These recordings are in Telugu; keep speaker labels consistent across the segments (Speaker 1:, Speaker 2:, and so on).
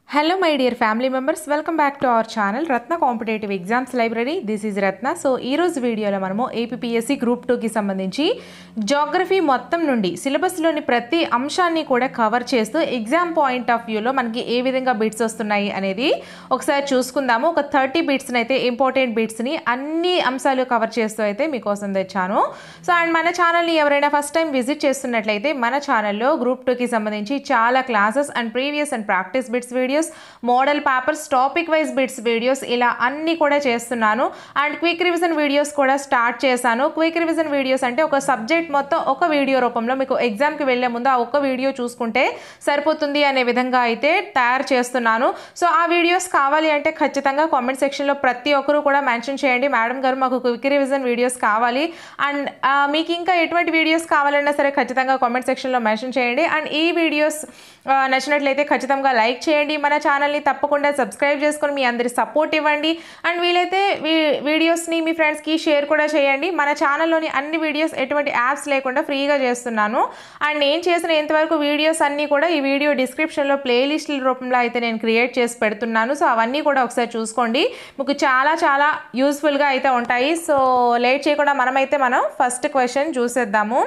Speaker 1: Hello my dear family members, welcome back to our channel Ratna Competitive Exams Library. This is Ratna. So ee roju video lo manamu APPSC group 2 ki sambandhinchi geography మొత్తం నుండి సిలబస్ లోని ప్రతి అంశాన్ని కూడా కవర్ చేస్తూ ఎగ్జామ్ పాయింట్ ఆఫ్ వ్యూ లో మనకి ఏ విధంగా బిట్స్ వస్తున్నాయి అనేది ఒకసారి చూసుకుందాము. ఒక 30 బిట్స్ ని అయితే ఇంపార్టెంట్ బిట్స్ ని అన్ని అంశాలు కవర్ చేస్తూ అయితే మీకోసం తెచ్చాను. సో అండ్ మన ఛానల్ ని ఎవరైనా ఫస్ట్ టైం విజిట్ చేస్తున్నట్లయితే మన ఛానల్లో గ్రూప్ 2 కి సంబంధించి చాలా classes and previous and practice bits videos, model papers, topic wise bits videos ఇలా అన్ని కూడా చేస్తున్నాను. అండ్ క్విక్ రివిజన్ వీడియోస్ కూడా స్టార్ట్ చేశాను. క్విక్ రివిజన్ వీడియోస్ అంటే ఒక సబ్జెక్ట్ మొత్తం ఒక వీడియో రూపంలో మీకు ఎగ్జామ్కి వెళ్లే ముందు ఆ ఒక్క వీడియో చూసుకుంటే సరిపోతుంది అనే విధంగా అయితే తయారు చేస్తున్నాను. సో ఆ వీడియోస్ కావాలి అంటే ఖచ్చితంగా కామెంట్ సెక్షన్లో ప్రతి ఒక్కరు కూడా మెన్షన్ చేయండి, మేడం గారు మాకు క్విక్ రివిజన్ వీడియోస్ కావాలి. అండ్ మీకు ఇంకా ఎటువంటి వీడియోస్ కావాలన్నా సరే ఖచ్చితంగా కామెంట్ సెక్షన్లో మెన్షన్ చేయండి. అండ్ ఈ వీడియోస్ నచ్చినట్లయితే ఖచ్చితంగా లైక్ చేయండి, మన ఛానల్ని తప్పకుండా సబ్స్క్రైబ్ చేసుకొని మీ అందరి సపోర్ట్ ఇవ్వండి. అండ్ వీలైతే వీడియోస్ని మీ ఫ్రెండ్స్కి షేర్ కూడా చేయండి. మన ఛానల్లోని అన్ని వీడియోస్ ఎటువంటి యాప్స్ లేకుండా ఫ్రీగా చేస్తున్నాను. అండ్ నేను చేసిన ఇంతవరకు వీడియోస్ అన్నీ కూడా ఈ వీడియో డిస్క్రిప్షన్లో ప్లేలిస్టుల రూపంలో అయితే నేను క్రియేట్ చేసి పెడుతున్నాను. సో అవన్నీ కూడా ఒకసారి చూసుకోండి, మీకు చాలా చాలా యూస్ఫుల్గా అయితే ఉంటాయి. సో లేట్ చేయకుండా మనం ఫస్ట్ క్వశ్చన్ చూసేద్దాము.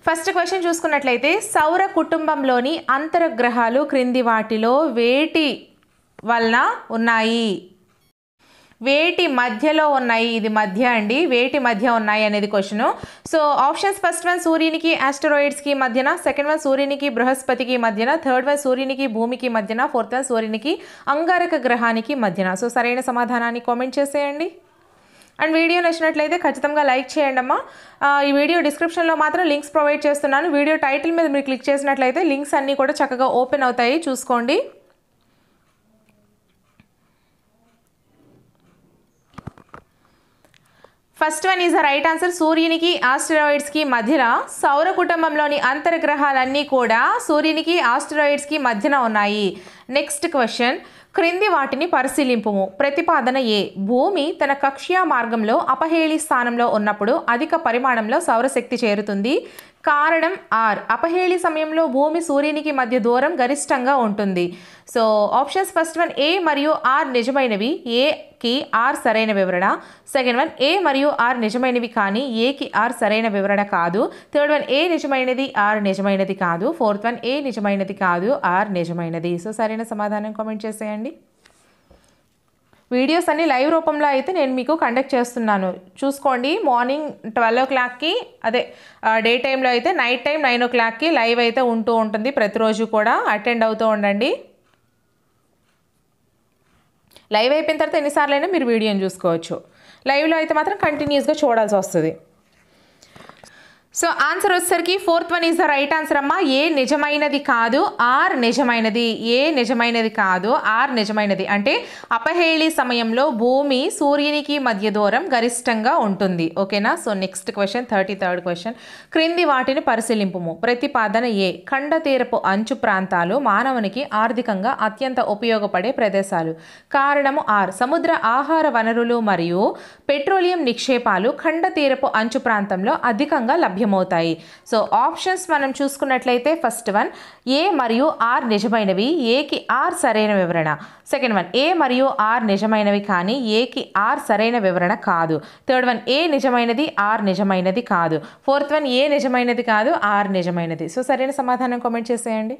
Speaker 1: ఫస్ట్ క్వశ్చన్ చూసుకున్నట్లయితే సౌర కుటుంబంలోని అంతర్గ్రహాలు క్రింది వాటిలో వేటి వలన ఉన్నాయి, వేటి మధ్యలో ఉన్నాయి, ఇది మధ్య అండి, వేటి మధ్య ఉన్నాయి అనేది question. So options, first one సూర్యునికి ఆస్టరాయిడ్స్కి మధ్యన, సెకండ్ వన్ సూర్యునికి బృహస్పతికి మధ్యన, థర్డ్ వన్ సూర్యునికి భూమికి మధ్యన, ఫోర్త్ వన్ సూర్యునికి అంగారక గ్రహానికి మధ్యన. సో సరైన సమాధానాన్ని కామెంట్ చేసేయండి. అండ్ వీడియో నచ్చినట్లయితే ఖచ్చితంగా లైక్ చేయండి అమ్మా. ఈ వీడియో డిస్క్రిప్షన్లో మాత్రం లింక్స్ ప్రొవైడ్ చేస్తున్నాను. వీడియో టైటిల్ మీద మీరు క్లిక్ చేసినట్లయితే లింక్స్ అన్నీ కూడా చక్కగా ఓపెన్ అవుతాయి, చూసుకోండి. First one is the right answer. సూర్యునికి ఆస్టరాయిడ్స్కి మధ్యన సౌర కుటుంబంలోని అంతర్గ్రహాలన్నీ కూడా సూర్యునికి ఆస్టరాయిడ్స్కి మధ్యన ఉన్నాయి. నెక్స్ట్ క్వశ్చన్, క్రింది వాటిని పరిశీలింపుము. ప్రతిపాదన ఏ, భూమి తన కక్ష్యా మార్గంలో అపహేళి స్థానంలో ఉన్నప్పుడు అధిక పరిమాణంలో సౌరశక్తి చేరుతుంది. కారణం ఆర్, అపహేళి సమయంలో భూమి సూర్యునికి మధ్య దూరం గరిష్టంగా ఉంటుంది. So options, first one A మరియు ఆర్ నిజమైనవి, ఏకి ఆర్ సరైన వివరణ. సెకండ్ వన్ ఏ మరియు ఆర్ నిజమైనవి కానీ ఏకి ఆర్ సరైన వివరణ కాదు. థర్డ్ వన్ ఏ నిజమైనది ఆర్ నిజమైనది కాదు. ఫోర్త్ వన్ ఏ నిజమైనది కాదు ఆర్ నిజమైనది. సో సరైన సమాధానం కామెంట్ చేసేయండి. వీడియోస్ అన్ని లైవ్ రూపంలో అయితే నేను మీకు కండక్ట్ చేస్తున్నాను, చూసుకోండి. మార్నింగ్ 12 o'clockకి, అదే డే టైంలో అయితే నైట్ టైం 9 o'clockకి లైవ్ అయితే ఉంటూ ఉంటుంది. ప్రతిరోజు కూడా అటెండ్ అవుతూ ఉండండి. లైవ్ అయిపోయిన తర్వాత ఎన్నిసార్లు అయినా మీరు వీడియోని చూసుకోవచ్చు. లైవ్లో అయితే మాత్రం కంటిన్యూస్గా చూడాల్సి వస్తుంది. సో ఆన్సర్ వచ్చేసరికి fourth one is the right answer అమ్మా. ఏ నిజమైనది కాదు ఆర్ నిజమైనది. ఏ నిజమైనది కాదు ఆర్ నిజమైనది. అంటే అపహేళి సమయంలో భూమి సూర్యునికి మధ్య దూరం గరిష్టంగా ఉంటుంది. ఓకేనా. So next question, 33rd question, క్రింది వాటిని పరిశీలింపుము. ప్రతిపాదన ఏ, ఖండ తీరపు అంచు ప్రాంతాలు మానవునికి ఆర్థికంగా అత్యంత ఉపయోగపడే ప్రదేశాలు. కారణము ఆర్, సముద్ర ఆహార వనరులు మరియు పెట్రోలియం నిక్షేపాలు ఖండ తీరపు అంచు ప్రాంతంలో అధికంగా లభ్యమవుతాయి. సో ఆప్షన్స్ మనం చూసుకున్నట్లయితే ఫస్ట్ వన్ ఏ మరియు ఆర్ నిజమైనవి, ఏకి ఆర్ సరైన వివరణ. సెకండ్ వన్ ఏ మరియు ఆర్ నిజమైనవి కానీ ఏకి ఆర్ సరైన వివరణ కాదు. థర్డ్ వన్ ఏ నిజమైనది ఆర్ నిజమైనది కాదు. ఫోర్త్ వన్ ఏ నిజమైనది కాదు ఆర్ నిజమైనది. సో సరైన సమాధానం కామెంట్ చేసేయండి.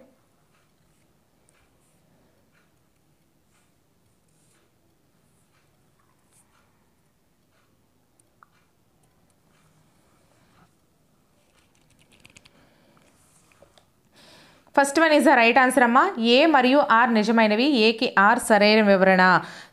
Speaker 1: First one is the right answer అమ్మా. ఏ మరియు ఆర్ నిజమైనవి, ఏకి ఆర్ సరైన వివరణ.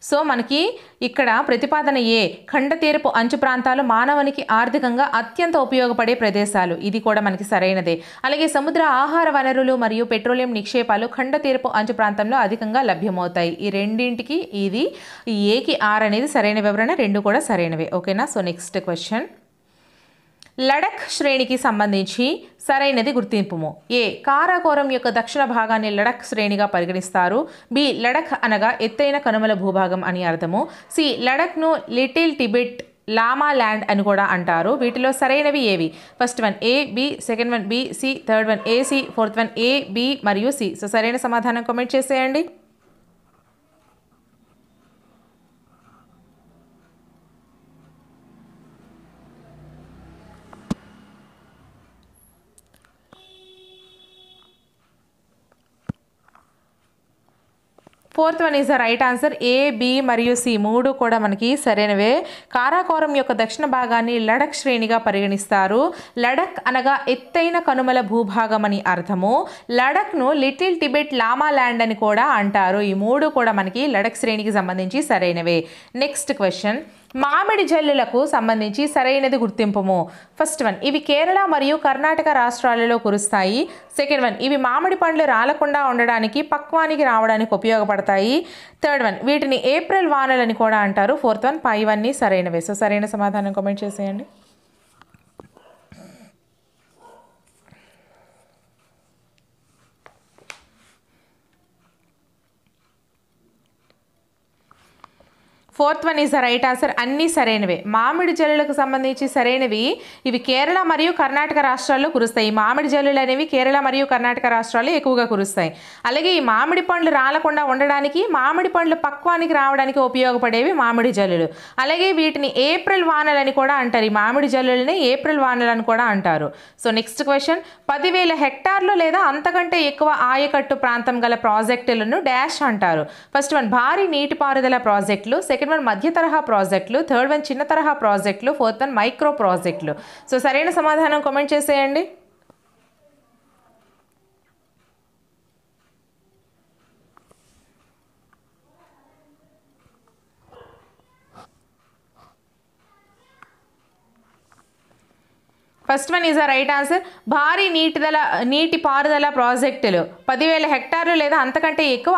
Speaker 1: సో మనకి ఇక్కడ ప్రతిపాదన ఏ, ఖండ తీరపు అంచు ప్రాంతాలు మానవునికి ఆర్థికంగా అత్యంత ఉపయోగపడే ప్రదేశాలు, ఇది కూడా మనకి సరైనదే. అలాగే సముద్ర ఆహార వనరులు మరియు పెట్రోలియం నిక్షేపాలు ఖండ తీరపు అంచు ప్రాంతంలో అధికంగా లభ్యమవుతాయి. ఈ రెండింటికి ఇది ఏకి ఆర్ అనేది సరైన వివరణ, రెండు కూడా సరైనవే. ఓకేనా. సో నెక్స్ట్ క్వశ్చన్, లడఖ్ శ్రేణికి సంబంధించి సరైనది గుర్తింపుము. ఏ, కారాకోరం యొక్క దక్షిణ భాగాన్ని లడఖ్ శ్రేణిగా పరిగణిస్తారు. బి, లడఖ్ అనగా ఎత్తైన కనుమల భూభాగం అని అర్థము. సి, లడఖ్ను లిటిల్ టిబెట్ లామా ల్యాండ్ అని కూడా అంటారు. వీటిలో సరైనవి ఏవి? First one A, B, second one B, C, third one A, C, fourth one A, B మరియు సి. సో సరైన సమాధానం కామెంట్ చేసేయండి. Fourth one is the right answer. A, B మరియు సి మూడు కూడా మనకి సరైనవే. కారాకోరం యొక్క దక్షిణ భాగాన్ని లడక్ శ్రేణిగా పరిగణిస్తారు. లడక్ అనగా ఎత్తైన కనుమల భూభాగం అని అర్థము. లడక్ను లిటిల్ టిబెట్ లామా ల్యాండ్ అని కూడా అంటారు. ఈ మూడు కూడా మనకి లడక్ శ్రేణికి సంబంధించి సరైనవే. నెక్స్ట్ క్వశ్చన్, మామిడి జల్లులకు సంబంధించి సరైనది గుర్తింపము. ఫస్ట్ వన్, ఇవి కేరళ మరియు కర్ణాటక రాష్ట్రాలలో కురుస్తాయి. సెకండ్ వన్, ఇవి మామిడి పండ్లు రాలకుండా ఉండడానికి పక్వానికి రావడానికి ఉపయోగపడతాయి. థర్డ్ వన్, వీటిని ఏప్రిల్ వానలని కూడా అంటారు. ఫోర్త్ వన్, పైవన్నీ సరైనవే. సో సరైన సమాధానం కామెంట్ చేసేయండి. Fourth one is the right answer. అన్నీ సరైనవే. మామిడి జల్లులకు సంబంధించి సరైనవి ఇవి కేరళ మరియు కర్ణాటక రాష్ట్రాల్లో కురుస్తాయి. ఈ మామిడి జల్లులు అనేవి కేరళ మరియు కర్ణాటక రాష్ట్రాల్లో ఎక్కువగా కురుస్తాయి. అలాగే ఈ మామిడి పండ్లు రాలకుండా ఉండడానికి, మామిడి పండ్లు పక్వానికి రావడానికి ఉపయోగపడేవి మామిడి జల్లులు. అలాగే వీటిని ఏప్రిల్ వానలని కూడా అంటారు. ఈ మామిడి జల్లులని ఏప్రిల్ వానలని కూడా అంటారు. సో నెక్స్ట్ క్వశ్చన్, 10,000 హెక్టార్లు లేదా అంతకంటే ఎక్కువ ఆయకట్టు ప్రాంతం గల ప్రాజెక్టులను డాష్ అంటారు. ఫస్ట్ వన్, భారీ నీటిపారుదల ప్రాజెక్టులు. సెకండ్ వన్, మధ్య తరహా ప్రాజెక్టులు. థర్డ్ వన్, చిన్న తరహా ప్రాజెక్టులు. ఫోర్త్ వన్, మైక్రో ప్రాజెక్టులు. సో సరైన సమాధానం కామెంట్ చేసేయండి. First one is the right answer. భారీ నీటిపారుదల ప్రాజెక్టులు 10,000 హెక్టార్లు లేదా అంతకంటే ఎక్కువ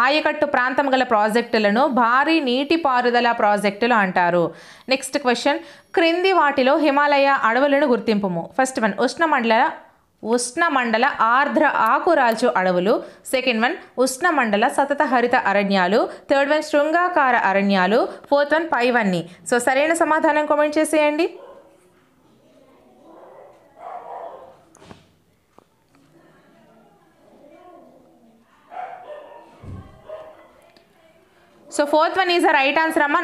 Speaker 1: ఆయకట్టు ప్రాంతం గల ప్రాజెక్టులను భారీ నీటిపారుదల ప్రాజెక్టులు అంటారు. నెక్స్ట్ క్వశ్చన్, క్రింది వాటిలో హిమాలయ అడవులను గుర్తింపుము. ఫస్ట్ వన్, ఉష్ణమండల ఆర్ద్ర ఆకురాల్చు అడవులు. సెకండ్ వన్, ఉష్ణమండల సతత హరిత అరణ్యాలు. థర్డ్ వన్, శృంగాకార అరణ్యాలు. ఫోర్త్ వన్, పైవన్నీ. సో సరైన సమాధానం కామెంట్ చేసేయండి. So fourth one is the right answer అమ్మ.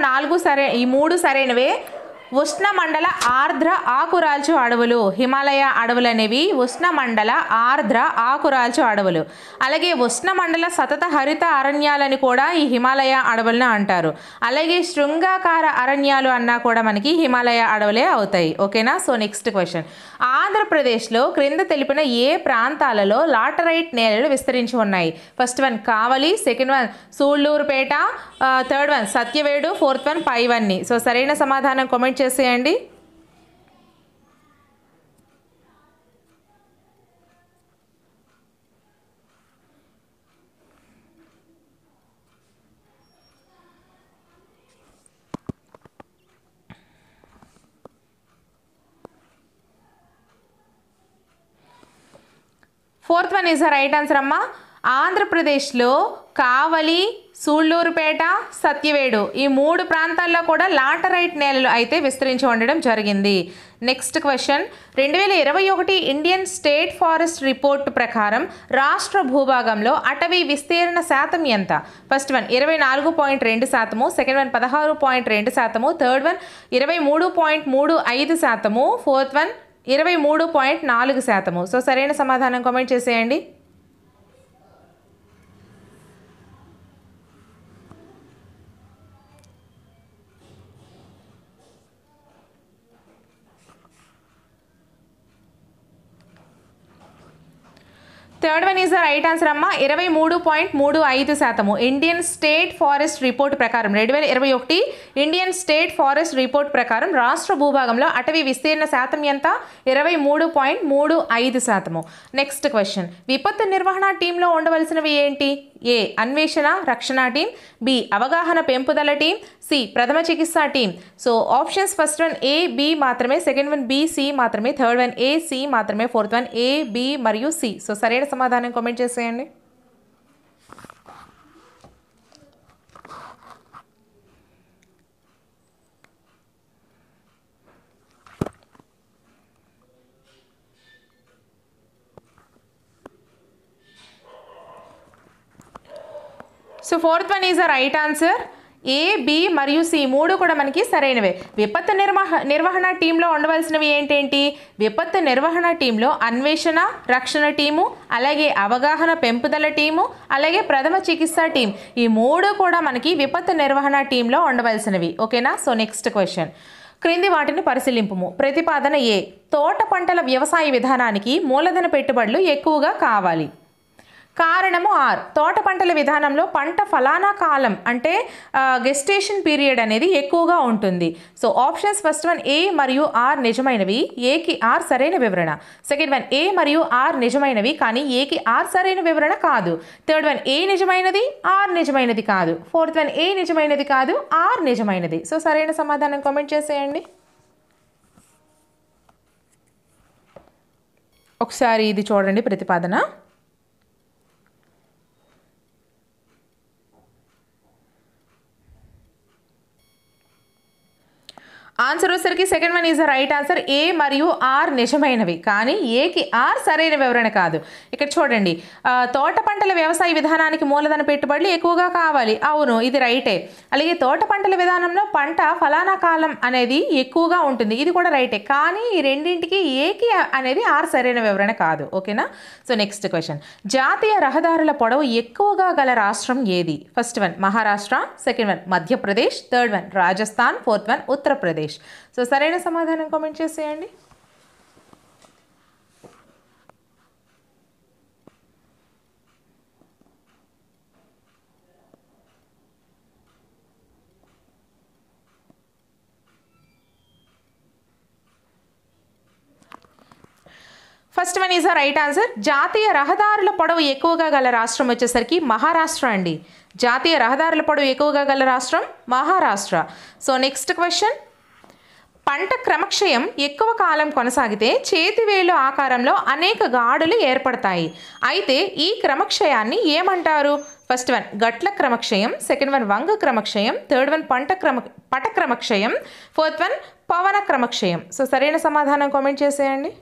Speaker 1: ఈ మూడు సరైనవే. ఉష్ణమండల ఆర్ద్ర ఆకురాల్చు అడవులు, హిమాలయ అడవులు అనేవి ఉష్ణమండల ఆర్ద్ర ఆకురాల్చు అడవులు. అలాగే ఉష్ణమండల సతత హరిత అరణ్యాలని కూడా ఈ హిమాలయ అడవులను అంటారు. అలాగే శృంగాకార అరణ్యాలు అన్నా కూడా మనకి హిమాలయ అడవులే అవుతాయి. ఓకేనా? సో నెక్స్ట్ క్వశ్చన్, ఆంధ్రప్రదేశ్లో క్రింద తెలిపిన ఏ ప్రాంతాలలో లాటరైట్ నేలలు విస్తరించి ఉన్నాయి? First one Kavali, second one Sullurpeta, third one Satyavedu, fourth one పైవన్నీ. సో సరైన సమాధానం కామెంట్ చేసేయండి. Fourth one is the right answer అమ్మ. ఆంధ్రప్రదేశ్లో కావలి, సూళ్ళూరుపేట, సత్యవేడు ఈ మూడు ప్రాంతాల్లో కూడా లాటరైట్ నేలలు అయితే విస్తరించి ఉండడం జరిగింది. Next question, 2021 Indian state forest report ప్రకారం రాష్ట్ర భూభాగంలో అటవీ విస్తీర్ణ శాతం ఎంత? First one 24.2%, second one 16.2%, third one 23.35%, fourth one 23.4%. So సరైన సమాధానం కామెంట్ చేసేయండి. Third one is the right answer అమ్మ. 23.35%. ఇండియన్ స్టేట్ ఫారెస్ట్ రిపోర్ట్ ప్రకారం 2021 ఇండియన్ స్టేట్ ఫారెస్ట్ రిపోర్ట్ ప్రకారం రాష్ట్ర భూభాగంలో అటవీ విస్తీర్ణ శాతం ఎంత? 23.35%. నెక్స్ట్ క్వశ్చన్, విపత్తు నిర్వహణ టీంలో ఉండవలసినవి ఏంటి? ఏ అన్వేషణ రక్షణ టీం, బి అవగాహన పెంపుదల టీం, సి ప్రథమ చికిత్స team. So options first one A, B మాత్రమే, సెకండ్ వన్ బి, సి మాత్రమే, థర్డ్ వన్ ఏ, సి మాత్రమే, ఫోర్త్ వన్ ఏ, బి మరియు సి. సో సరైన సమాధానం కామెంట్ చేసేయండి. So fourth one is the right answer. A, B మరియు సి మూడు కూడా మనకి సరైనవే. విపత్తు నిర్వహణ టీంలో ఉండవలసినవి ఏంటేంటి? విపత్తు నిర్వహణ టీంలో అన్వేషణ రక్షణ టీము, అలాగే అవగాహన పెంపుదల టీము, అలాగే ప్రథమ చికిత్స టీం, ఈ మూడు కూడా మనకి విపత్తు నిర్వహణ టీంలో ఉండవలసినవి. ఓకేనా? సో నెక్స్ట్ క్వశ్చన్, క్రింది వాటిని పరిశీలింపుము. ప్రతిపాదన ఏ, తోట పంటల వ్యవసాయ విధానానికి మూలధన పెట్టుబడులు ఎక్కువగా కావాలి. కారణము ఆర్, తోట పంటల విధానంలో పంట ఫలానా కాలం అంటే గెస్టేషన్ పీరియడ్ అనేది ఎక్కువగా ఉంటుంది. So options first one A మరియు ఆర్ నిజమైనవి, ఏకి ఆర్ సరైన వివరణ. సెకండ్ వన్ ఏ మరియు ఆర్ నిజమైనవి కానీ ఏకి ఆర్ సరైన వివరణ కాదు. థర్డ్ వన్ ఏ నిజమైనది, ఆర్ నిజమైనది కాదు. ఫోర్త్ వన్ ఏ నిజమైనది కాదు, ఆర్ నిజమైనది. సో సరైన సమాధానం కామెంట్ చేసేయండి. ఒకసారి ఇది చూడండి ప్రతిపాదన. ఆన్సర్ వచ్చేసరికి second one is the right answer. A మరియు ఆర్ నిజమైనవి కానీ ఏకి ఆర్ సరైన వివరణ కాదు. ఇక్కడ చూడండి, తోట పంటల వ్యవసాయ విధానానికి మూలధన పెట్టుబడులు ఎక్కువగా కావాలి. అవును, ఇది రైటే. అలాగే తోట పంటల విధానంలో పంట ఫలానా కాలం అనేది ఎక్కువగా ఉంటుంది, ఇది కూడా రైటే. కానీ ఈ రెండింటికి ఏకి అనేది ఆర్ సరైన వివరణ కాదు. ఓకేనా? సో నెక్స్ట్ క్వశ్చన్, జాతీయ రహదారుల పొడవు ఎక్కువగా గల రాష్ట్రం ఏది? First one Maharashtra, second one Madhya Pradesh, third one Rajasthan, fourth one Uttar Pradesh. So సరైన సమాధానం కామెంట్ చేసేయండి. First one is the right answer. జాతీయ రహదారుల పొడవు ఎక్కువగా గల రాష్ట్రం వచ్చేసరికి మహారాష్ట్ర అండి. జాతీయ రహదారుల పొడవు ఎక్కువగా గల రాష్ట్రం మహారాష్ట్ర. సో నెక్స్ట్ క్వశ్చన్, పంట క్రమక్షయం ఎక్కువ కాలం కొనసాగితే చేతివేలు ఆకారంలో అనేక గాడులు ఏర్పడతాయి. అయితే ఈ క్రమక్షయాన్ని ఏమంటారు? ఫస్ట్ వన్ గట్ల క్రమక్షయం, సెకండ్ వన్ వంగ క్రమక్షయం, థర్డ్ వన్ పట క్రమక్షయం, ఫోర్త్ వన్ పవన క్రమక్షయం. సో సరైన సమాధానం కామెంట్ చేసేయండి.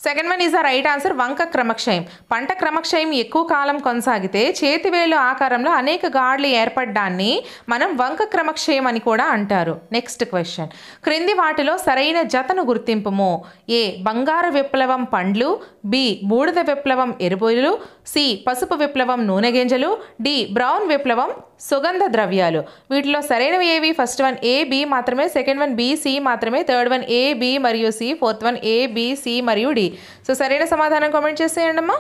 Speaker 1: Second one is the right answer. వంక క్రమక్షయం. పంట క్రమక్షయం ఎక్కువ కాలం కొనసాగితే చేతివేలు ఆకారంలో అనేక గాడ్లు ఏర్పడ్డాన్ని మనం వంక క్రమక్షయం అని కూడా అంటారు. నెక్స్ట్ క్వశ్చన్, క్రింది వాటిలో సరైన జతను గుర్తింపుము. ఏ బంగారు విప్లవం పండ్లు, బి బూడిద విప్లవం ఎరువులు, సి పసుపు విప్లవం నూనె గింజలు, డి బ్రౌన్ విప్లవం సుగంధ ద్రవ్యాలు. వీటిలో సరైనవి ఏవి? ఫస్ట్ వన్ ఏ, బి మాత్రమే, సెకండ్ వన్ బి, సి మాత్రమే, థర్డ్ వన్ ఏ, బి మరియు C, fourth one A, B, C మరియు డి. సో సరైన సమాధానం కామెంట్ చేసేయండి అమ్మా.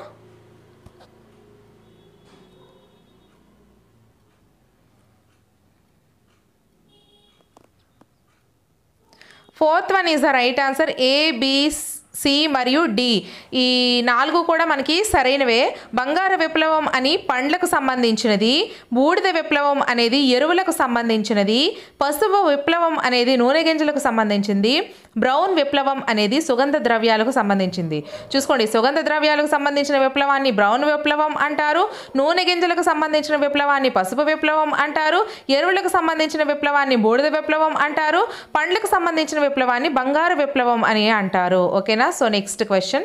Speaker 1: Fourth one is the right answer. A, B, C మరియు డి ఈ నాలుగు కూడా మనకి సరైనవే. బంగారు విప్లవం అని పండ్లకు సంబంధించినది, బూడిద విప్లవం అనేది ఎరువులకు సంబంధించినది, పసుపు విప్లవం అనేది నూనె గింజలకు సంబంధించింది, బ్రౌన్ విప్లవం అనేది సుగంధ ద్రవ్యాలకు సంబంధించింది. చూసుకోండి, సుగంధ ద్రవ్యాలకు సంబంధించిన విప్లవాన్ని బ్రౌన్ విప్లవం అంటారు, నూనె గింజలకు సంబంధించిన విప్లవాన్ని పసుపు విప్లవం అంటారు, ఎరువులకు సంబంధించిన విప్లవాన్ని బూడిద విప్లవం అంటారు, పండ్లకు సంబంధించిన విప్లవాన్ని బంగారు విప్లవం అని అంటారు. ఓకేనా? సో నెక్స్ట్ క్వశ్చన్,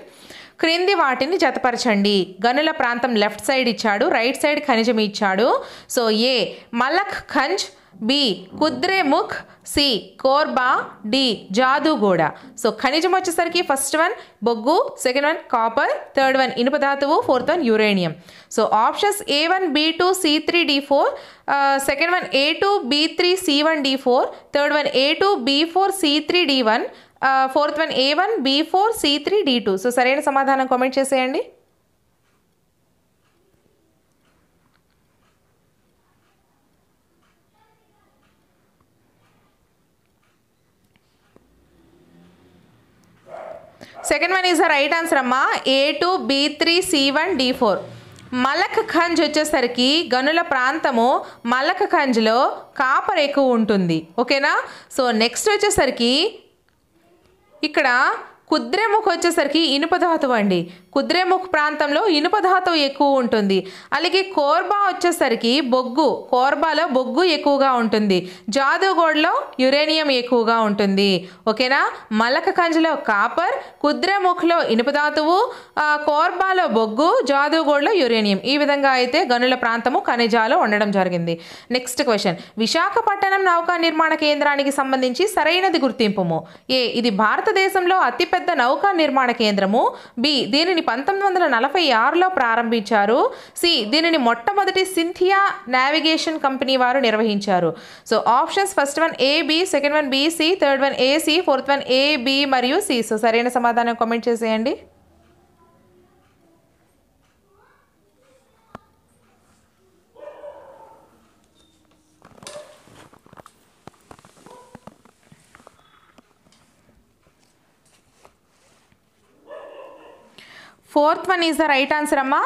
Speaker 1: క్రింది వాటిని జతపరచండి. గనుల ప్రాంతం లెఫ్ట్ సైడ్ ఇచ్చాడు, రైట్ సైడ్ ఖనిజం ఇచ్చాడు. So A Malanjkhand, B Kudremukh, C Korba, D Jaduguda. So ఖనిజం వచ్చేసరికి ఫస్ట్ వన్ బొగ్గు, second one copper, third one ఇనుప ధాతువు, fourth one uranium. So options A1 B2 C3 D4, second one A2 B3 C1 D4, third one A2 B4 C3 D1, fourth one A1 B4 C3 D2. So సరైన సమాధానం కామెంట్ చేసేయండి. Second one is the right answer అమ్మా. A2 B3 C1 D4. Malak ఖంజ్ వచ్చేసరికి గనుల ప్రాంతము మలక్ ఖంజ్లో కాపర్ ఎక్కువ ఉంటుంది. ఓకేనా? సో నెక్స్ట్ వచ్చేసరికి ఇక్కడ కుద్రేముఖ్ వచ్చేసరికి ఇనుప ధాతువు అండి. కుద్రేముఖ్ ప్రాంతంలో ఇనుప ధాతువు ఎక్కువ ఉంటుంది. అలాగే కోర్బా వచ్చేసరికి కోర్బాలో బొగ్గు ఎక్కువగా ఉంటుంది. జాదూగోడ్లో యురేనియం ఎక్కువగా ఉంటుంది. ఓకేనా. మలకకంజ్లో కాపర్, కుద్రేముఖ్లో ఇనుప ధాతువు, కోర్బాలో బొగ్గు, జాదూగోడ్లో యురేనియం. ఈ విధంగా అయితే గనుల ప్రాంతము ఖనిజాలు ఉండడం జరిగింది. నెక్స్ట్ క్వశ్చన్, విశాఖపట్నం నౌకా నిర్మాణ కేంద్రానికి సంబంధించి సరైనది గుర్తింపుము. ఏ, ఇది భారతదేశంలో అతిపెద్ద నౌకా నిర్మాణ కేంద్రము. బి, దీనిని 1946లో ప్రారంభించారు. సి, దీనిని మొట్టమొదటి సింథియా నావిగేషన్ కంపెనీ వారు నిర్వహించారు. So options first one A B, second one B C, third one A C, fourth one A B మరియు సి. సో సరైన సమాధానం కామెంట్ చేసేయండి. Fourth one is the right answer అమ్మా.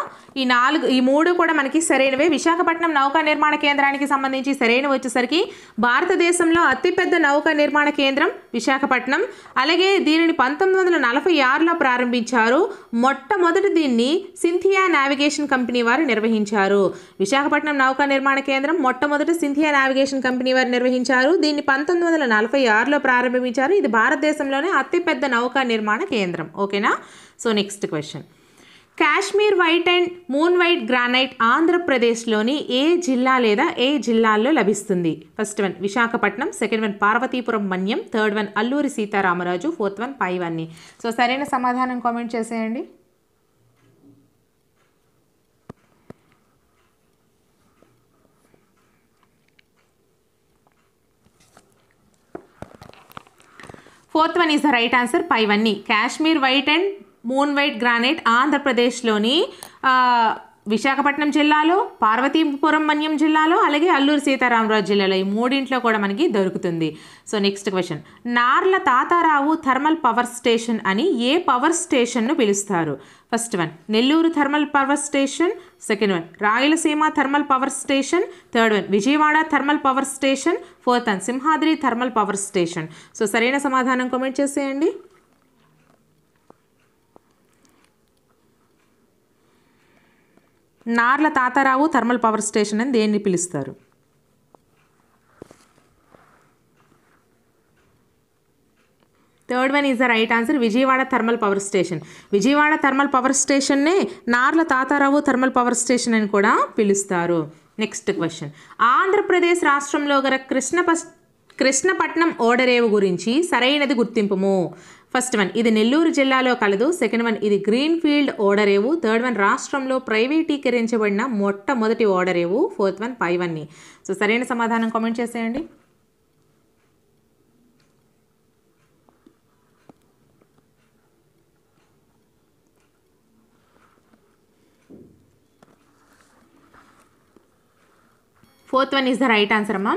Speaker 1: ఈ మూడు కూడా మనకి సరైనవే. విశాఖపట్నం నౌకా నిర్మాణ కేంద్రానికి సంబంధించి సరైనవి వచ్చేసరికి భారతదేశంలో అతిపెద్ద నౌకా నిర్మాణ కేంద్రం విశాఖపట్నం. అలాగే దీనిని 1946లో ప్రారంభించారు. మొట్టమొదటి దీన్ని సింథియా నావిగేషన్ కంపెనీ వారు నిర్వహించారు. విశాఖపట్నం నౌకా నిర్మాణ కేంద్రం మొట్టమొదటి సింథియా నావిగేషన్ కంపెనీ వారు నిర్వహించారు. దీన్ని 1946లో ప్రారంభించారు. ఇది భారతదేశంలోనే అతిపెద్ద నౌకా నిర్మాణ కేంద్రం. ఓకేనా. So next question, Kashmir white and moon white granite ఆంధ్రప్రదేశ్లోని ఏ జిల్లా లేదా ఏ జిల్లాల్లో లభిస్తుంది? First one Visakhapatnam, second one Parvathipuram Manyam, third one Alluri Sitaramaraju, fourth one పైవన్నీ. సో సరైన సమాధానం కామెంట్ చేసేయండి. Fourth one is the right answer, పైవన్నీ. Kashmir white and moon white granite ఆంధ్రప్రదేశ్లోని విశాఖపట్నం జిల్లాలో, పార్వతీపురం మన్యం జిల్లాలో, అలాగే అల్లూరి సీతారామరాజు జిల్లాలో ఈ మూడింట్లో కూడా మనకి దొరుకుతుంది. So next question, Narla Tatarao thermal power station అని ఏ పవర్ స్టేషన్ను పిలుస్తారు? First one Nellore thermal power station, second one Rayalaseema thermal power station, third one Vijayawada thermal power station, fourth one Simhadri thermal power station. So సరైన సమాధానం కామెంట్ చేసేయండి. Narla Tatarao thermal power station అని దేన్ని పిలుస్తారు? Third one is the right answer, Vijayawada thermal power station. Vijayawada thermal power స్టేషన్నే Narla Tatarao thermal power station అని కూడా పిలుస్తారు. నెక్స్ట్ క్వశ్చన్, ఆంధ్రప్రదేశ్ రాష్ట్రంలో గల కృష్ణపట్నం ఓడరేవు గురించి సరైనది గుర్తింపుము. ఫస్ట్ వన్ ఇది నెల్లూరు జిల్లాలో కలదు, సెకండ్ వన్ ఇది గ్రీన్ఫీల్డ్ ఓడరేవు, థర్డ్ వన్ రాష్ట్రంలో ప్రైవేటీకరించబడిన మొట్టమొదటి ఓడరేవు, ఫోర్త్ వన్ పైవన్నీ. సో సరైన సమాధానం కామెంట్ చేసేయండి. Fourth one is the right answer అమ్మా.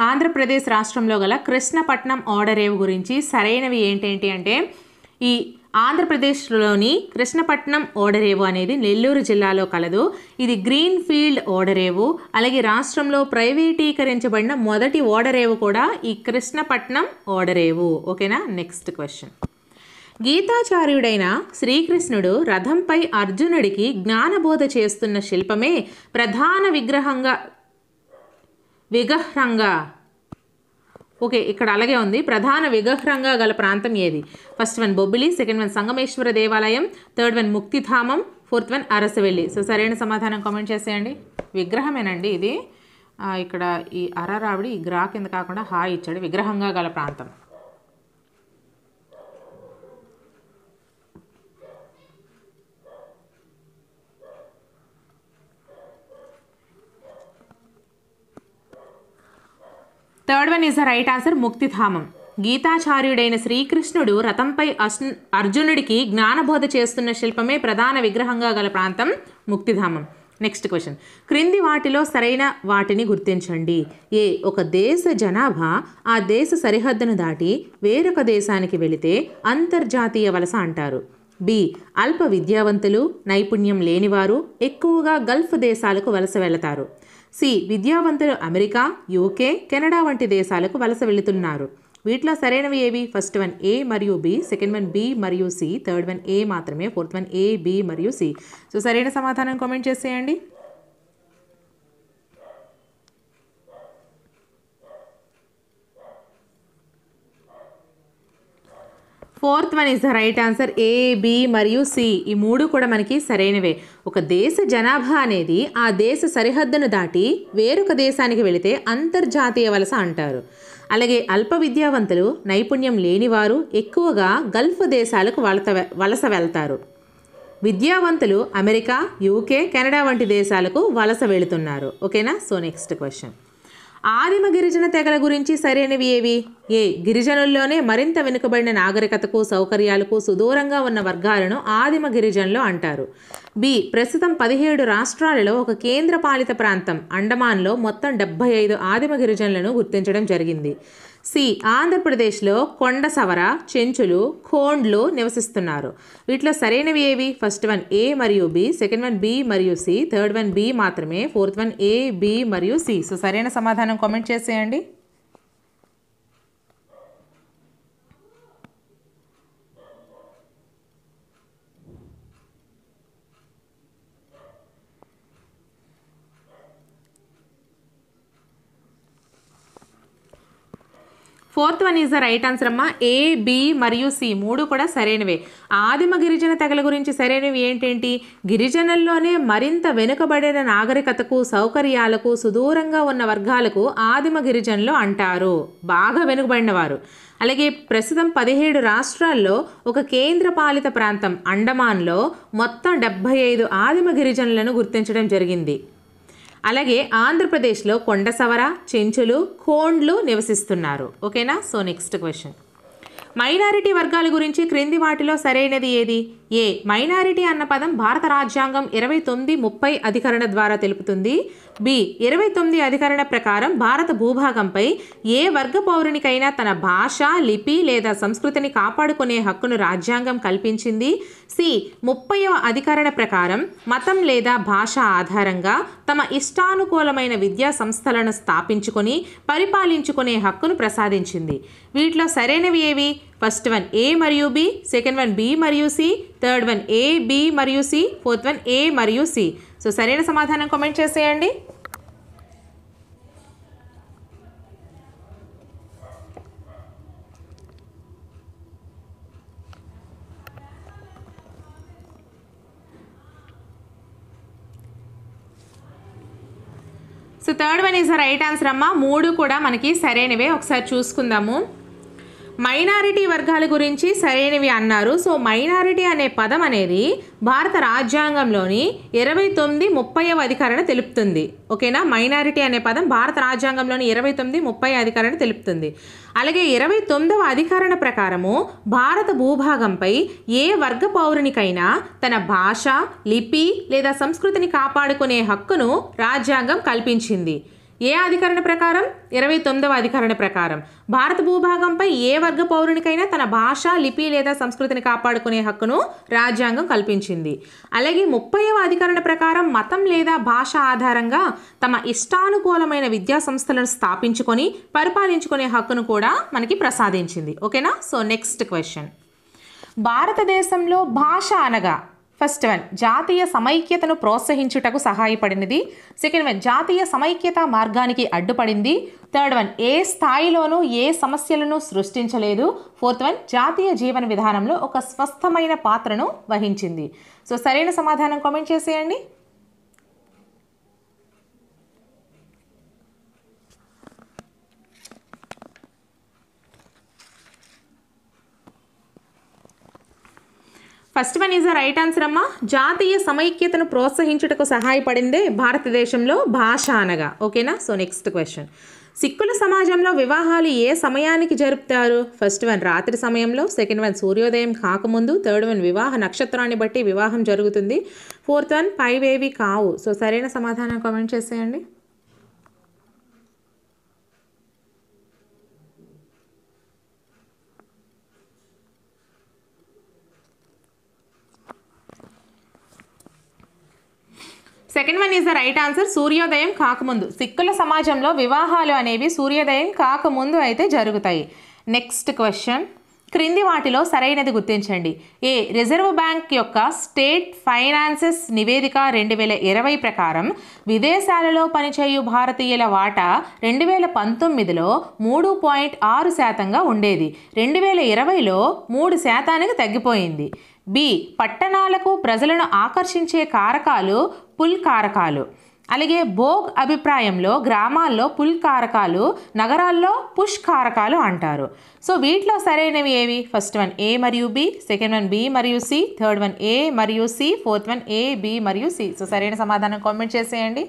Speaker 1: ఆంధ్రప్రదేశ్ రాష్ట్రంలో గల కృష్ణపట్నం ఓడరేవు గురించి సరైనవి ఏంటేంటి అంటే, ఈ ఆంధ్రప్రదేశ్లోని కృష్ణపట్నం ఓడరేవు అనేది నెల్లూరు జిల్లాలో కలదు. ఇది గ్రీన్ఫీల్డ్ ఓడరేవు. అలాగే రాష్ట్రంలో ప్రైవేటీకరించబడిన మొదటి ఓడరేవు కూడా ఈ కృష్ణపట్నం ఓడరేవు. ఓకేనా. నెక్స్ట్ క్వశ్చన్, గీతాచార్యుడైన శ్రీకృష్ణుడు రథంపై అర్జునుడికి జ్ఞానబోధ చేస్తున్న శిల్పమే ప్రధాన విగ్రహంగా ఓకే ఇక్కడ అలాగే ఉంది. ప్రధాన విగ్రహంగా గల ప్రాంతం ఏది? First one Bobbili, second one Sangameswara దేవాలయం, third one Muktidhamam, fourth one Arasavalli. So సరైన సమాధానం కామెంట్ చేసేయండి. విగ్రహమేనండి ఇది. ఇక్కడ ఈ అరరావిడి ఈ గ్రా కింద కాకుండా హా ఇచ్చాడు. విగ్రహంగా గల ప్రాంతం. Third one is the right answer, Muktidhamam. గీతాచార్యుడైన శ్రీకృష్ణుడు రథంపై అర్జునుడికి జ్ఞానబోధ చేస్తున్న శిల్పమే ప్రధాన విగ్రహంగా గల ప్రాంతం ముక్తిధామం. నెక్స్ట్ క్వశ్చన్, క్రింది వాటిలో సరైన వాటిని గుర్తించండి. ఏ, ఒక దేశ జనాభా ఆ దేశ సరిహద్దును దాటి వేరొక దేశానికి వెళితే అంతర్జాతీయ వలస అంటారు. బి, అల్ప విద్యావంతులు, నైపుణ్యం లేనివారు ఎక్కువగా గల్ఫ్ దేశాలకు వలస వెళతారు. సి, విద్యావంతులు అమెరికా, యూకే, కెనడా వంటి దేశాలకు వలస వెళుతున్నారు. వీటిలో సరైనవి ఏవి? ఫస్ట్ వన్ ఏ మరియు బి, సెకండ్ వన్ బి మరియు సి, థర్డ్ వన్ ఏ మాత్రమే, ఫోర్త్ వన్ ఏ, బి మరియు సి. సో సరైన సమాధానం కామెంట్ చేసేయండి. Fourth one is the right answer. A, B మరియు సి ఈ మూడు కూడా మనకి సరైనవే. ఒక దేశ జనాభా అనేది ఆ దేశ సరిహద్దును దాటి వేరొక దేశానికి వెళితే అంతర్జాతీయ వలస అంటారు. అలాగే అల్ప విద్యావంతులు, నైపుణ్యం లేనివారు ఎక్కువగా గల్ఫ్ దేశాలకు వలస వెళ్తారు. విద్యావంతులు అమెరికా, యూకే, కెనడా వంటి దేశాలకు వలస వెళుతున్నారు. ఓకేనా? So next question. ఆదిమ గిరిజన తెగల గురించి సరైనవి ఏవి? ఏ, గిరిజనుల్లోనే మరింత వెనుకబడిన నాగరికతకు, సౌకర్యాలకు సుదూరంగా ఉన్న వర్గాలను ఆదిమ గిరిజనులు అంటారు. బి, ప్రస్తుతం 17 రాష్ట్రాలలో ఒక కేంద్ర పాలిత ప్రాంతం అండమాన్లో మొత్తం 75 ఆదిమ గిరిజనులను గుర్తించడం జరిగింది. సి, ఆంధ్రప్రదేశ్లో కొండ సవర, చెంచులు, ఖోండ్లు నివసిస్తున్నారు. వీటిలో సరైనవి ఏవి? ఫస్ట్ వన్ ఏ మరియు బి, సెకండ్ వన్ బి మరియు సి, థర్డ్ వన్ బి మాత్రమే, ఫోర్త్ వన్ ఏ, బి మరియు సి. సో సరైన సమాధానం కామెంట్ చేసేయండి. Fourth one is the right answer అమ్మా. ఏ, బి మరియు సి మూడు కూడా సరైనవే. ఆదిమ గిరిజన తెగల గురించి సరైనవి ఏంటేంటి? గిరిజనుల్లోనే మరింత వెనుకబడిన నాగరికతకు, సౌకర్యాలకు సుదూరంగా ఉన్న వర్గాలకు ఆదిమ గిరిజనులు అంటారు. బాగా వెనుకబడిన వారు. అలాగే ప్రస్తుతం 17 రాష్ట్రాల్లో ఒక కేంద్ర పాలిత ప్రాంతం అండమాన్లో మొత్తం 75 ఆదిమ గిరిజనులను గుర్తించడం జరిగింది. అలాగే ఆంధ్రప్రదేశ్లో కొండ సవర, చెంచులు, ఖోండ్లు నివసిస్తున్నారు. ఓకేనా? So next question. మైనారిటీ వర్గాల గురించి క్రింది వాటిలో సరైనది ఏది? ఏ, మైనారిటీ అన్న పదం భారత రాజ్యాంగం 29-30 అధికరణ ద్వారా తెలుపుతుంది. బి, 29 అధికరణ ప్రకారం భారత భూభాగంపై ఏ వర్గ పౌరునికైనా తన భాష, లిపి లేదా సంస్కృతిని కాపాడుకునే హక్కును రాజ్యాంగం కల్పించింది. సి, 30వ అధికరణ ప్రకారం మతం లేదా భాష ఆధారంగా తమ ఇష్టానుకూలమైన విద్యా సంస్థలను స్థాపించుకొని పరిపాలించుకునే హక్కును ప్రసాదించింది. వీటిలో సరైనవి ఏవి? ఫస్ట్ వన్ ఏ మరియు బి, సెకండ్ వన్ బి మరియు C, third one A, B మరియు సి, ఫోర్త్ వన్ ఏ మరియు సి. సో సరైన సమాధానం కామెంట్ చేసేయండి. So third one is the right answer అమ్మా. మూడు కూడా మనకి సరైనవే. ఒకసారి చూసుకుందాము. మైనారిటీ వర్గాల గురించి సరైనవి అన్నారు. సో మైనారిటీ అనే పదం అనేది భారత రాజ్యాంగంలోని 29-30వ అధికరణ తెలుపుతుంది. ఓకేనా? మైనారిటీ అనే పదం భారత రాజ్యాంగంలోని 29-30 అధికరణ తెలుపుతుంది. అలాగే 29వ అధికరణ ప్రకారము భారత భూభాగంపై ఏ వర్గ పౌరునికైనా తన భాష, లిపి లేదా సంస్కృతిని కాపాడుకునే హక్కును రాజ్యాంగం కల్పించింది. ఏ అధికరణ ప్రకారం? 29వ అధికరణ ప్రకారం భారత భూభాగంపై ఏ వర్గ పౌరునికైనా తన భాష, లిపి లేదా సంస్కృతిని కాపాడుకునే హక్కును రాజ్యాంగం కల్పించింది. అలాగే 30వ అధికరణ ప్రకారం మతం లేదా భాష ఆధారంగా తమ ఇష్టానుకూలమైన విద్యా సంస్థలను స్థాపించుకొని పరిపాలించుకునే హక్కును కూడా మనకి ప్రసాదించింది. ఓకేనా? So next question. భారతదేశంలో భాష అనగా ఫస్ట్ వన్ జాతీయ సమైక్యతను ప్రోత్సహించుటకు సహాయపడినది. సెకండ్ వన్ జాతీయ సమైక్యత మార్గానికి అడ్డుపడింది. థర్డ్ వన్ ఏ స్థాయిలోనూ ఏ సమస్యలను సృష్టించలేదు. ఫోర్త్ వన్ జాతీయ జీవన విధానంలో ఒక స్వస్థమైన పాత్రను వహించింది. సో సరైన సమాధానం కామెంట్ చేసేయండి. First one is the right answer అమ్మా. జాతీయ సమైక్యతను ప్రోత్సహించుటకు సహాయపడిందే భారతదేశంలో భాష అనగా. ఓకేనా? So next question. సిక్కుల సమాజంలో వివాహాలు ఏ సమయానికి జరుపుతారు? ఫస్ట్ వన్ రాత్రి సమయంలో, సెకండ్ వన్ సూర్యోదయం కాకముందు, థర్డ్ వన్ వివాహ నక్షత్రాన్ని బట్టి వివాహం జరుగుతుంది, ఫోర్త్ వన్ పైవేవి కావు. సో సరైన సమాధానం కామెంట్ చేసేయండి. Second one is the right answer. సూర్యోదయం కాకముందు. సిక్కుల సమాజంలో వివాహాలు అనేవి సూర్యోదయం కాకముందు అయితే జరుగుతాయి. నెక్స్ట్ క్వశ్చన్, క్రింది వాటిలో సరైనది గుర్తించండి. ఏ, రిజర్వ్ బ్యాంక్ యొక్క స్టేట్ ఫైనాన్సెస్ నివేదిక 2020 ప్రకారం విదేశాలలో పనిచేయు భారతీయుల వాటా 2019లో 3.6% ఉండేది, 2020లో 3% తగ్గిపోయింది. బి, పట్టణాలకు ప్రజలను ఆకర్షించే కారకాలు పుల్ కారకాలు. అలాగే బోగ్ అభిప్రాయంలో గ్రామాల్లో పుల్ కారకాలు, నగరాల్లో పుష్ కారకాలు అంటారు. సో వీటిలో సరైనవి ఏవి? ఫస్ట్ వన్ ఏ మరియు బి, సెకండ్ వన్ బి మరియు సి, థర్డ్ వన్ ఏ మరియు C, fourth one A, B మరియు సి. సో సరైన సమాధానం కామెంట్ చేసేయండి.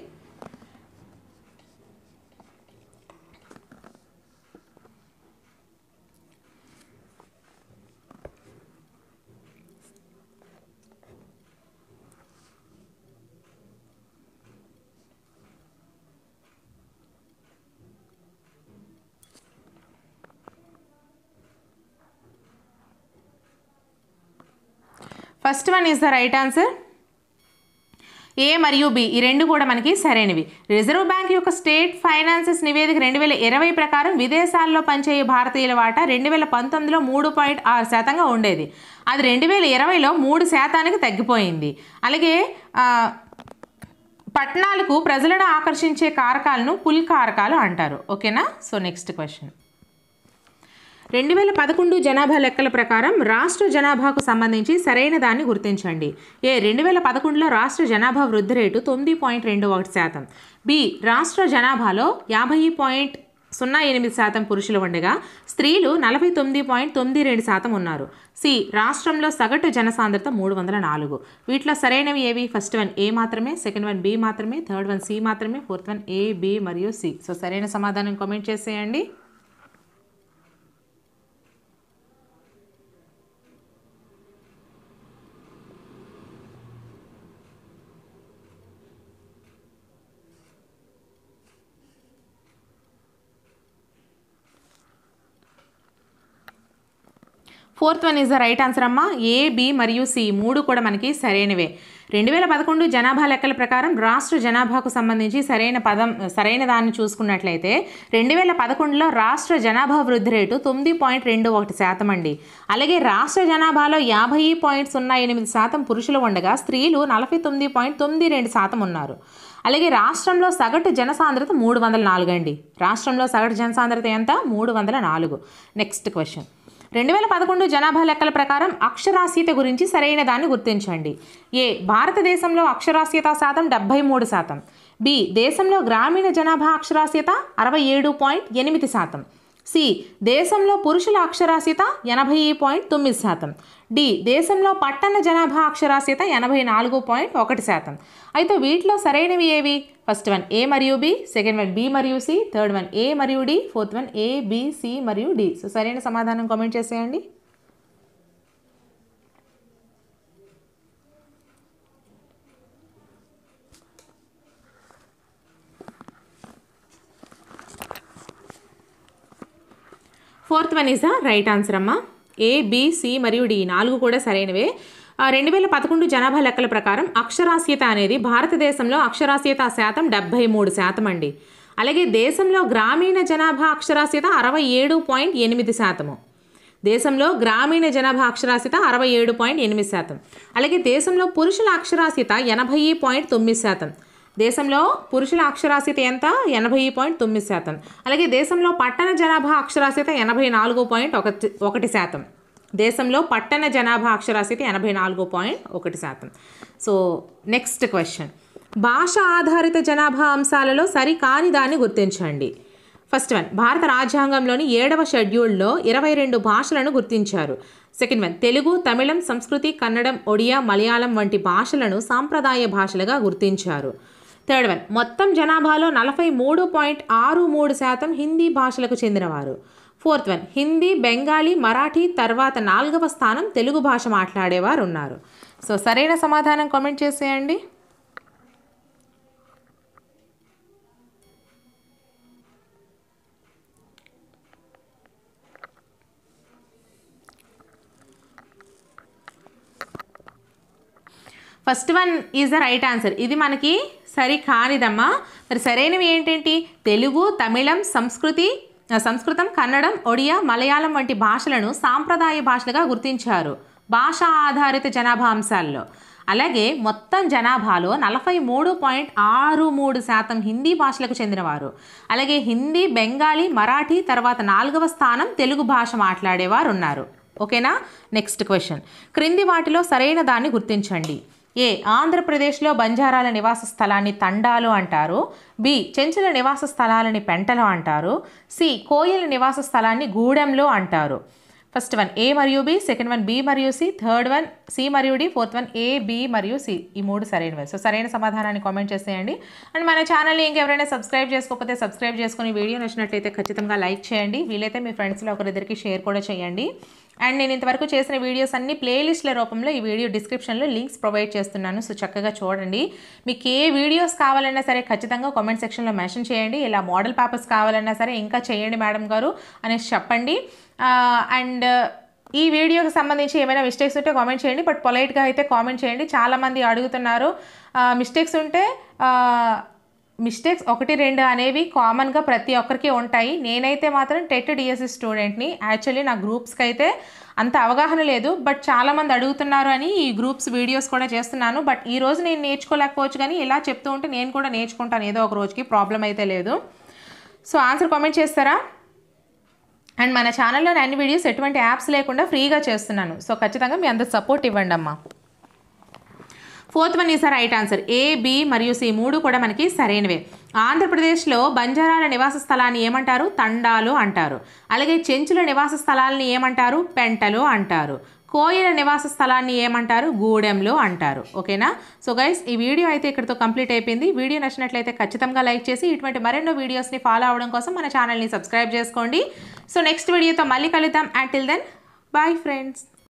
Speaker 1: First one is the right answer. A మరియు బి ఈ రెండు కూడా మనకి సరైనవి. రిజర్వ్ బ్యాంక్ యొక్క స్టేట్ ఫైనాన్సెస్ నివేదిక 2020 ప్రకారం విదేశాల్లో పనిచేయే భారతీయుల వాటా 2019లో 3.6%గా ఉండేది, అది 2020లో 3%కి తగ్గిపోయింది. అలాగే పట్టణాలకు ప్రజలను ఆకర్షించే కారకాలను పుల్ కారకాలు అంటారు. ఓకేనా? సో నెక్స్ట్ క్వశ్చన్, 2011 జనాభా లెక్కల ప్రకారం రాష్ట్ర జనాభాకు సంబంధించి సరైన దాన్ని గుర్తించండి. ఏ, 2011లో రాష్ట్ర జనాభా వృద్ధి రేటు 9.21%. బి, రాష్ట్ర జనాభాలో 50.08% పురుషులు ఉండగా స్త్రీలు 49.92% ఉన్నారు. సి, రాష్ట్రంలో సగటు జనసాంద్రత 304. వీటిలో సరైనవి ఏవి? ఫస్ట్ వన్ ఏ మాత్రమే, సెకండ్ వన్ బి మాత్రమే, థర్డ్ వన్ సి మాత్రమే, ఫోర్త్ వన్ ఏ, బి మరియు సి. సో సరైన సమాధానం కామెంట్ చేసేయండి. Fourth one is the right answer అమ్మా. ఏ, బి మరియు సి మూడు కూడా మనకి సరైనవే. 2011 జనాభా లెక్కల ప్రకారం రాష్ట్ర జనాభాకు సంబంధించి సరైన దాన్ని చూసుకున్నట్లయితే 2011లో రాష్ట్ర జనాభా వృద్ధి రేటు 9.21% అండి. అలాగే రాష్ట్ర జనాభాలో 50.08% పురుషులు ఉండగా స్త్రీలు 49.92% ఉన్నారు. అలాగే రాష్ట్రంలో సగటు జనసాంద్రత 304 అండి. రాష్ట్రంలో సగటు జనసాంద్రత ఎంత? 304. నెక్స్ట్ క్వశ్చన్, 2011 జనాభా లెక్కల ప్రకారం అక్షరాస్యత గురించి సరైన దాన్ని గుర్తించండి. ఏ, భారతదేశంలో అక్షరాస్యత శాతం 73%. బి, దేశంలో గ్రామీణ జనాభా అక్షరాస్యత 67.8%. సి, దేశంలో పురుషుల అక్షరాస్యత 80.9%. డి, దేశంలో పట్టణ జనాభా అక్షరాస్యత 84.1%. అయితే వీటిలో సరైనవి ఏవి? ఫస్ట్ వన్ ఏ మరియు బి, సెకండ్ వన్ బి మరియు సి, థర్డ్ వన్ ఏ మరియు D, fourth one A, B, C మరియు డి. సో సరైన సమాధానం కామెంట్ చేసేయండి. Fourth one is the right answer అమ్మా. ఏ, బి, సి మరియు డి 4 కూడా సరైనవే. 2011 జనాభా లెక్కల ప్రకారం అక్షరాస్యత అనేది భారతదేశంలో అక్షరాస్యత శాతం 73% అండి. అలాగే దేశంలో గ్రామీణ జనాభా అక్షరాస్యత 67.8%. దేశంలో గ్రామీణ జనాభా అక్షరాస్యత 67.8%. అలాగే దేశంలో పురుషుల అక్షరాస్యత 80.9%. దేశంలో పురుషుల అక్షరాస్యత ఎంత? 80.9%. అలాగే దేశంలో పట్టణ జనాభా అక్షరాస్యత 84.1%. దేశంలో పట్టణ జనాభా అక్షరాస్యత 84.1%. సో నెక్స్ట్ క్వశ్చన్, భాష ఆధారిత జనాభా అంశాలలో సరికాని దాన్ని గుర్తించండి. ఫస్ట్ వన్, భారత రాజ్యాంగంలోని 7వ షెడ్యూల్లో 22 భాషలను గుర్తించారు. సెకండ్ వన్, తెలుగు, తమిళం, సంస్కృతి, కన్నడం, ఒడియా, మలయాళం వంటి భాషలను సాంప్రదాయ భాషలుగా గుర్తించారు. థర్డ్ వన్, మొత్తం జనాభాలో 43.63% హిందీ భాషలకు చెందినవారు. ఫోర్త్ వన్, హిందీ, బెంగాలీ, మరాఠీ తర్వాత 4వ స్థానం తెలుగు భాష మాట్లాడేవారు ఉన్నారు. సో సరైన సమాధానం కామెంట్ చేసేయండి. First one is the right answer. ఇది మనకి సరి కానిదమ్మా. మరి సరైనవి ఏంటంటే తెలుగు, తమిళం, సంస్కృతి, సంస్కృతం, కన్నడం, ఒడియా, మలయాళం వంటి భాషలను సాంప్రదాయ భాషలుగా గుర్తించారు భాషా ఆధారిత జనాభా అంశాల్లో. అలాగే మొత్తం జనాభాలో 43.63% హిందీ భాషలకు చెందినవారు. అలాగే హిందీ, బెంగాలీ, మరాఠీ తర్వాత 4వ స్థానం తెలుగు భాష మాట్లాడేవారు ఉన్నారు. ఓకేనా. నెక్స్ట్ క్వశ్చన్, క్రింది వాటిలో సరైన దాన్ని గుర్తించండి. ఏ, ఆంధ్రప్రదేశ్లో బంజారాల నివాస స్థలాన్ని తండాలు అంటారు. బి, చెంచుల నివాస స్థలాలని పెంటలు అంటారు. సి, కోయల నివాస స్థలాన్ని గూడెంలో అంటారు. ఫస్ట్ వన్ ఏ మరియు బి, సెకండ్ వన్ బి మరియు సి, థర్డ్ వన్ సి మరియు D, fourth one A, B మరియు సి. ఈ 3 సరైనవి. సో సరైన సమాధానాన్ని కామెంట్ చేసేయండి. అండ్ మన ఛానల్ని ఇంకెవరైనా సబ్స్క్రైబ్ చేసుకోకపోతే సబ్స్క్రైబ్ చేసుకుని వీడియో నచ్చినట్లయితే ఖచ్చితంగా లైక్ చేయండి. వీలైతే మీ ఫ్రెండ్స్లో ఒకరిద్దరికి షేర్ కూడా చేయండి. అండ్ నేను ఇంతవరకు చేసిన వీడియోస్ అన్ని ప్లేలిస్ట్ల రూపంలో ఈ వీడియో డిస్క్రిప్షన్లో లింక్స్ ప్రొవైడ్ చేస్తున్నాను. సో చక్కగా చూడండి. మీకు ఏ వీడియోస్ కావాలన్నా సరే ఖచ్చితంగా కామెంట్ సెక్షన్లో మెన్షన్ చేయండి. ఇలా మోడల్ పేపర్స్ కావాలన్నా సరే ఇంకా చేయండి మేడం గారు అనేసి చెప్పండి. అండ్ ఈ వీడియోకి సంబంధించి ఏమైనా మిస్టేక్స్ ఉంటే కామెంట్ చేయండి. బట్ పొలైట్గా అయితే కామెంట్ చేయండి. చాలామంది అడుగుతున్నారు మిస్టేక్స్ ఉంటే. మిస్టేక్స్ 1-2 అనేవి కామన్గా ప్రతి ఒక్కరికి ఉంటాయి. నేనైతే మాత్రం టెట్ డిఎస్సి స్టూడెంట్ని. యాక్చువల్లీ నా గ్రూప్స్కి అయితే అంత అవగాహన లేదు. బట్ చాలామంది అడుగుతున్నారు అని ఈ గ్రూప్స్ వీడియోస్ కూడా చేస్తున్నాను. బట్ ఈ రోజు నేను నేర్చుకోలేకపోవచ్చు, కానీ ఇలా చెప్తూ ఉంటే నేను కూడా నేర్చుకుంటాను ఏదో ఒక రోజుకి. ప్రాబ్లం అయితే లేదు. సో ఆన్సర్ కామెంట్ చేస్తారా? అండ్ మన ఛానల్లో అన్ని వీడియోస్ ఎటువంటి యాప్స్ లేకుండా ఫ్రీగా చేస్తున్నాను. సో ఖచ్చితంగా మీ అందరు సపోర్ట్ ఇవ్వండి అమ్మా. Fourth one is right answer. A, B మరియు సి 3 కూడా మనకి సరైనవే. ఆంధ్రప్రదేశ్లో బంజారాల నివాస స్థలాన్ని ఏమంటారు? తండాలు అంటారు. అలాగే చెంచుల నివాస స్థలాన్ని ఏమంటారు? పెంటలు అంటారు. కోయల నివాస స్థలాన్ని ఏమంటారు? గూడెంలో అంటారు. ఓకేనా. సో గైస్, ఈ వీడియో అయితే ఇక్కడితో కంప్లీట్ అయిపోయింది. వీడియో నచ్చినట్లయితే ఖచ్చితంగా లైక్ చేసి ఇటువంటి మరెన్నో వీడియోస్ని ఫాలో అవ్వడం కోసం మన ఛానల్ని సబ్స్క్రైబ్ చేసుకోండి. సో నెక్స్ట్ వీడియోతో మళ్ళీ కలుద్దాం. Until then bye friends.